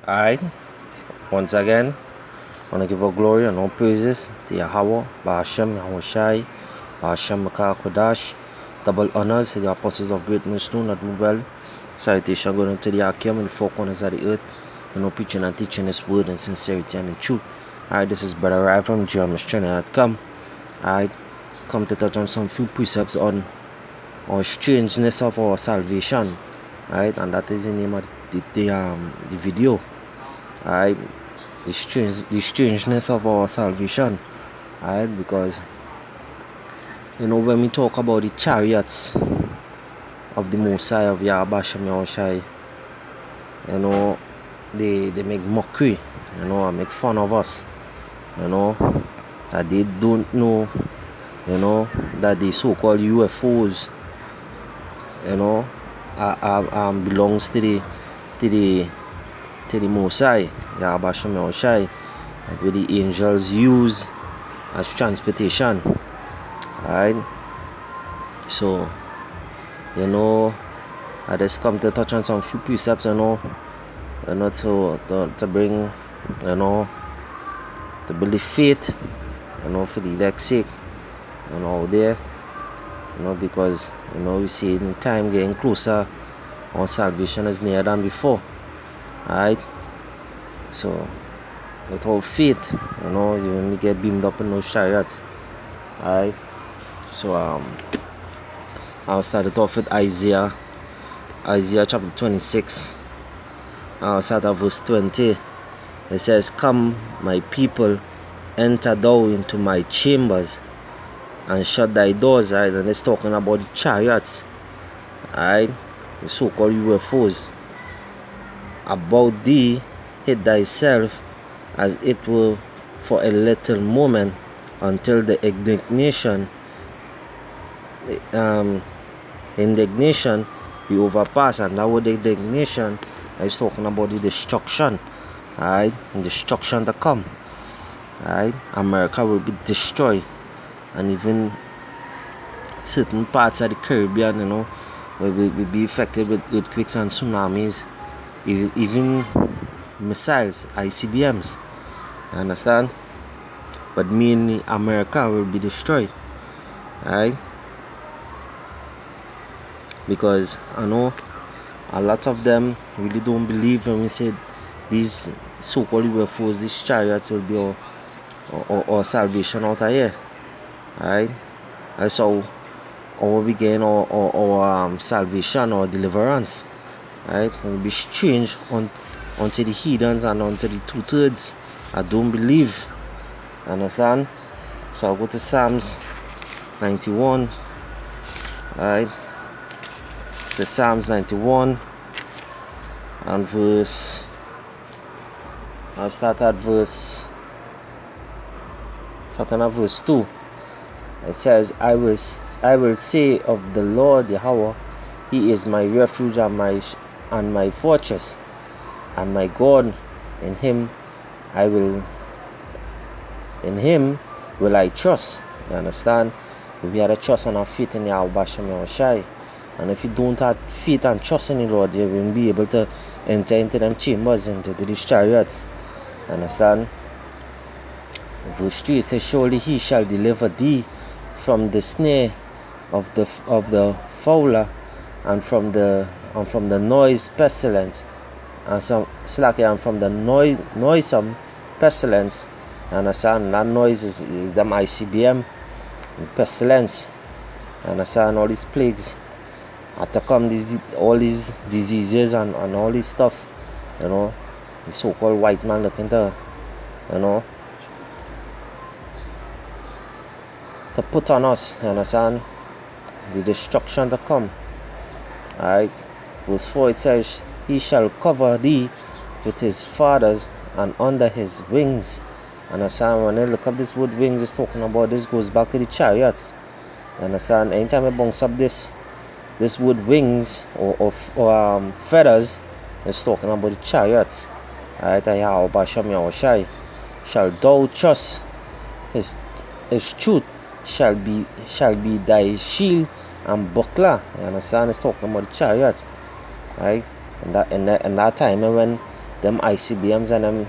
Alright, once again, I want to give all glory and all praises to Yahweh, Ba'ashem, Yahushai, Ba'ashem, Makar Kodash. Double honors to the apostles of great millstone at Mobile. Salutation going to the Akim in the four corners of the earth, preaching and teaching this word in sincerity and in truth. Alright, this is Brother Rai from JermanStrength.com. Alright, come to touch on some few precepts on our strangeness of our salvation. Alright, and that is the name of the video. Alright, the strangeness of our salvation. Alright, because when we talk about the chariots of the Most High, of Yahweh Yahushai, they make mockery, and make fun of us, that they don't know, that the so-called UFOs, belongs to the Most High, Yahweh Yahushai, where the angels use as transportation. Alright, so I just come to touch on some few precepts, to bring, to build the faith, for the elect's sake, out there, because we see in time getting closer, our salvation is nearer than before. Alright, so without faith, you will get beamed up in those chariots. Alright, so I'll start it off with Isaiah chapter 26. I'll start at verse 20. It says, "Come, my people, enter thou into my chambers, and shut thy doors." Right, and it's talking about the chariots, right, the so-called UFOs. "About thee, hid thyself, as it were for a little moment, until the indignation be overpassed." And that word indignation is talking about the destruction, right? And destruction to come, right? America will be destroyed, and even certain parts of the Caribbean, will be affected with earthquakes and tsunamis, even missiles, ICBMs. You understand? But mainly America will be destroyed, right? Because I know a lot of them really don't believe when we say these so-called UFOs, these chariots will be our salvation out of here, right? That's how we gain our salvation or deliverance, right? It will be strange unto the heathens and unto the 2/3 I don't believe. Understand? So I'll go to Psalms 91. Alright. So Psalms 91 and I'll start at verse 2. It says, I will say of the Lord Yahweh, He is my refuge and my fortress, and my God. In Him will I trust. You understand? We had a trust and a faith in Yahweh Yahushai. And if you don't have faith and trust in the Lord, you won't be able to enter into them chambers, into these chariots. You understand? Verse 3 says, "Surely He shall deliver thee from the snare of the fowler, and from the noise pestilence, and from the noisome pestilence." You understand? That noise is them ICBM and pestilence. You understand? All these plagues had to come, all these diseases and all this stuff, the so-called white man looking to put on us. You understand? The destruction to come. Alright, verse 4 it says, "He shall cover thee with His feathers, and under His wings." Understand? When I look up this word wings, it's talking about, this goes back to the chariots. You understand? Anytime I bounce up this word wings or feathers, it's talking about the chariots. Alright, Yahweh Yahushai, "Shall thou trust His truth shall be thy shield and buckler." You understand? It's talking about the chariots, right? And that time when them ICBMs and them,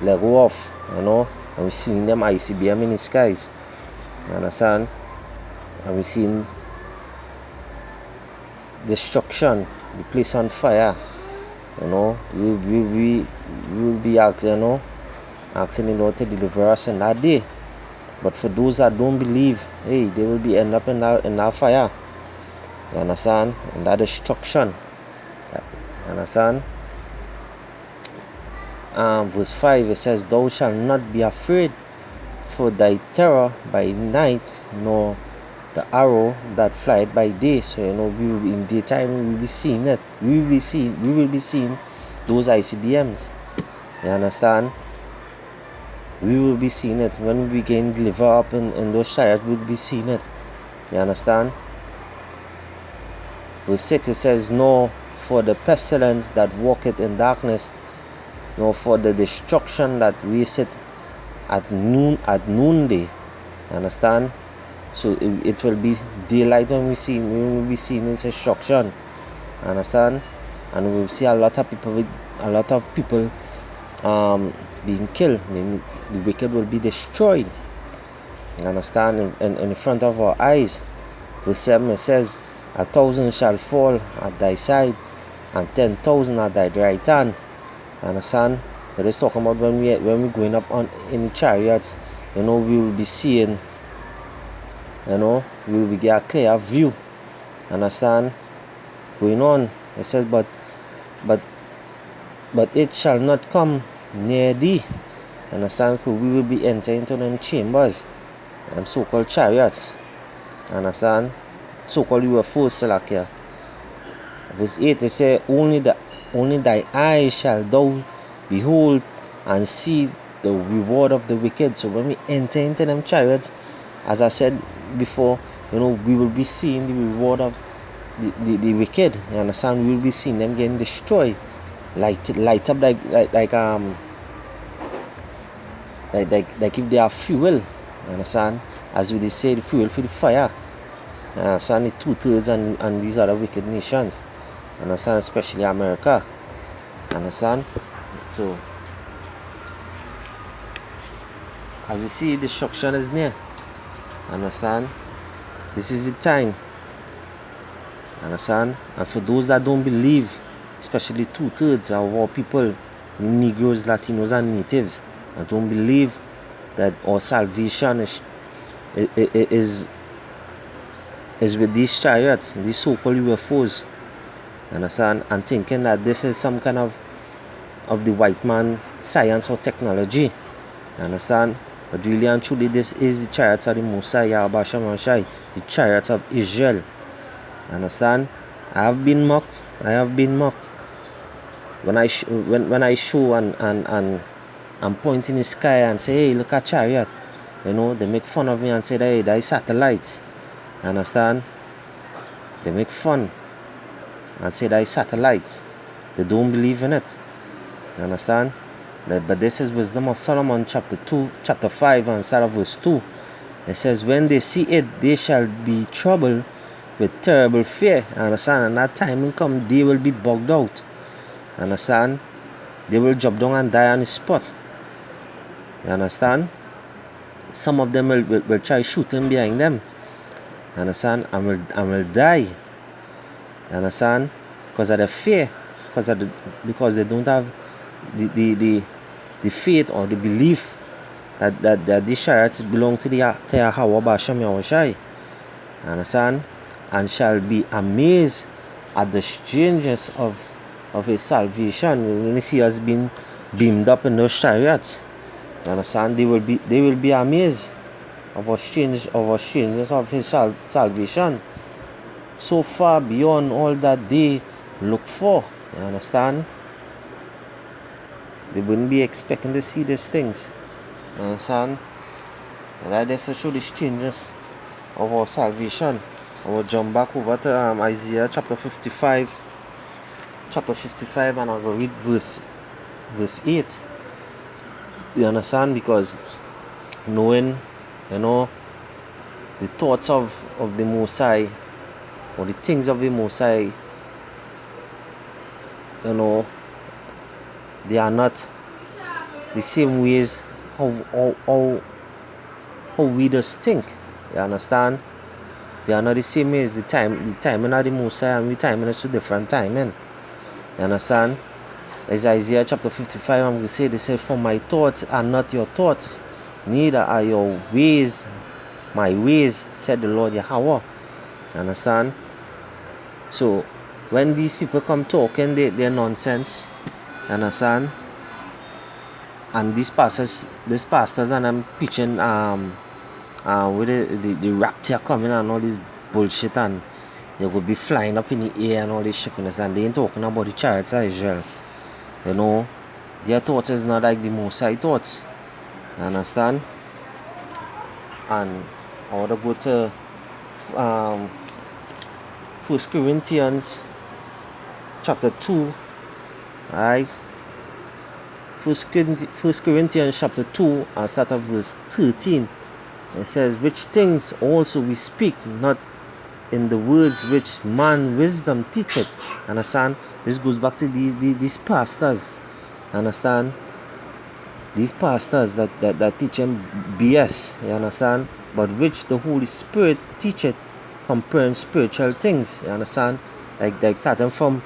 let go off, and we're seeing them ICBM in the skies. You understand? And we're seeing destruction, the place on fire. We will be asking, asking the Lord to deliver us in that day. But for those that don't believe, hey, they will be end up in that fire. You understand? In that destruction. You understand? Verse 5, it says, "Thou shalt not be afraid for thy terror by night, nor the arrow that flieth by day." So we will be in daytime, we will be seeing it. We will be seeing those ICBMs. You understand? We will be seeing it. When we begin deliver up in those chariots, we will be seeing it. You understand? Verse 6, it says, "Nor for the pestilence that walketh in darkness, nor for the destruction that wasteth at noonday." Understand? So it will be daylight when we will be seeing this destruction. Understand? And we will see a lot of people being killed. The wicked will be destroyed. Understand? In front of our eyes. Verse 7, it says, "1,000 shall fall at thy side, and 10,000 at thy right hand." Understand? So let's talk about when we're going up in chariots. We will be seeing. We will be get a clear view. Understand? Going on, it says, but it shall not come near thee. Understand? So we will be entering into them chambers, them so-called chariots. Understand? So-called UFOs select here. Verse 8, it says, only thy eyes shall thou behold and see the reward of the wicked. So when we enter into them chariots, as I said before, we will be seeing the reward of the wicked. You understand? We will be seeing them getting destroyed, light up like if they are fuel. You understand? As we say, the fuel for the fire. You understand? The 2/3 and these other wicked nations. You understand? Especially America. You understand? So as we see, destruction is near. Understand? This is the time. Understand? And for those that don't believe, especially 2/3 of our people, Negroes, Latinos, and Natives, that don't believe that our salvation is with these chariots, these so-called UFOs. Understand? And thinking that this is some kind of the white man science or technology. Understand? But really and truly, this is the chariots of the Mosai, Yahweh Shem Shai, the chariots of Israel. Understand? I have been mocked. When I show and point in the sky and say, "Hey, look at chariot," they make fun of me and say, "Hey, that is satellites." Understand? They make fun and say that is satellites. They don't believe in it. Understand? But this is Wisdom of Solomon, chapter 5, and start of verse 2. It says, "When they see it, they shall be troubled with terrible fear." Understand? And that time will come, they will be bugged out. Understand? They will drop down and die on the spot. You understand? Some of them will try shooting behind them. Understand? And will die. You understand? Because of the fear. Because they don't have the faith or the belief that these chariots belong to Yahweh Bashem Yahushai. Understand? And shall be amazed at the strangeness of his salvation. When you see us being beamed up in those chariots, understand? They will be amazed of our strangeness of his salvation. So far beyond all that they look for. You understand? They wouldn't be expecting to see these things. You understand? And that is to show the strangeness of our salvation. I will jump back over to Isaiah chapter 55. And I'll go read verse 8. You understand? Because knowing, the thoughts of the Most High, or the things of the Most High, you know, they are not the same ways how we just think. You understand? They are not the same ways. The timing of the Musa and we timing is to different timing. You understand? As Isaiah chapter 55, I'm going to say, they say, for my thoughts are not your thoughts, neither are your ways my ways, said the Lord Yahweh. You understand? So when these people come talking, they're nonsense. You understand? And these pastors and I'm preaching with the rapture coming and all this bullshit, and they will be flying up in the air and all this shitness, and they ain't talking about the chariots of Israel. You know, their thoughts is not like the Most High thoughts. You understand? And I want to go to 1 Corinthians chapter 2. Alright? 1 Corinthians chapter 2, I'll start at verse 13. It says, which things also we speak, not in the words which man wisdom teacheth. Understand? This goes back to these pastors. Understand? These pastors that teach them BS. You understand? But which the Holy Spirit teacheth, comparing spiritual things. You understand? Like starting from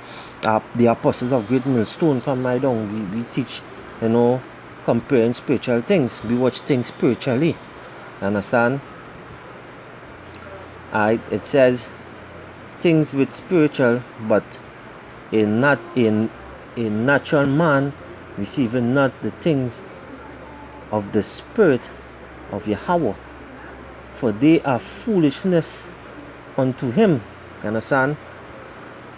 the apostles of Great Millstone come right down. We teach, you know, comparing spiritual things. We watch things spiritually. You understand? It says things with spiritual, but in natural man receiving not the things of the Spirit of Yahweh, for they are foolishness unto him. You understand?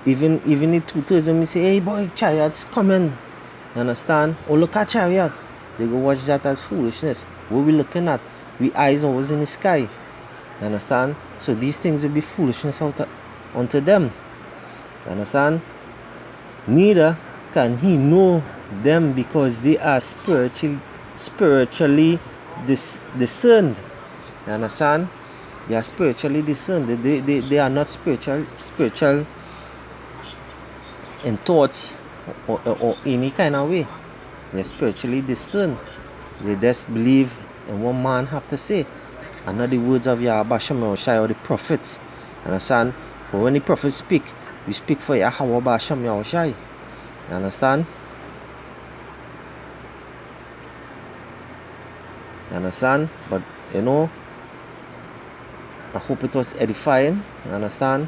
Even the tutors, when we say, hey boy, chariots coming, you understand? Oh, look at chariot. They go watch that as foolishness. What we looking at? We eyes always in the sky. You understand? So these things will be foolishness unto them. You understand? Neither can he know them, because they are spiritually discerned. You understand? They are spiritually discerned. They are not spiritual in thoughts or any kind of way. They're spiritually discerned. They just believe in what man have to say, and not the words of Yahweh Shem Yahushai or the prophets. Understand? But when the prophets speak, we speak for Yahweh Shem Yahushai. You understand? You understand? But you know, I hope it was edifying. You understand?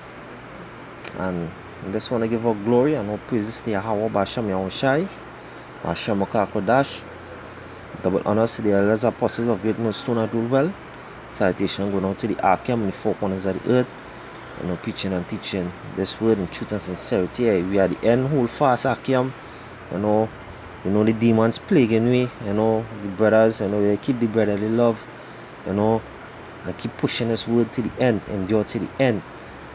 And I just want to give all glory and all praises to Yahweh Shem Yahushai, Hashem Kodash. Double honors to the elders apostles of Great Millstone that rule well. Salutation going out to the Arkham and the four corners of the earth. You know, preaching and teaching this word in truth and sincerity. We are the end, hold fast, Arkham. You know the demons plaguing me. You know, the brothers, you know, we keep the brotherly love. You know, and keep pushing this word to the end, endure to the end.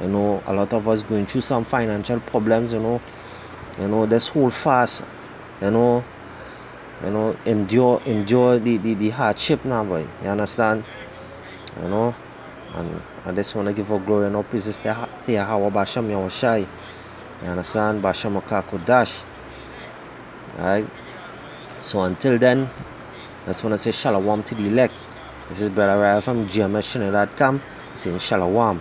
You know, a lot of us going through some financial problems, you know, just hold fast, you know, endure the hardship now, boy. You understand? You know, and I just want to give all glory and all praises to Yahweh Basham Yahushai. You understand? Basham Kodash. Alright. So until then, I just want to say shalom to the elect. This is Brother Ryan from GMSchannel.com saying shalom.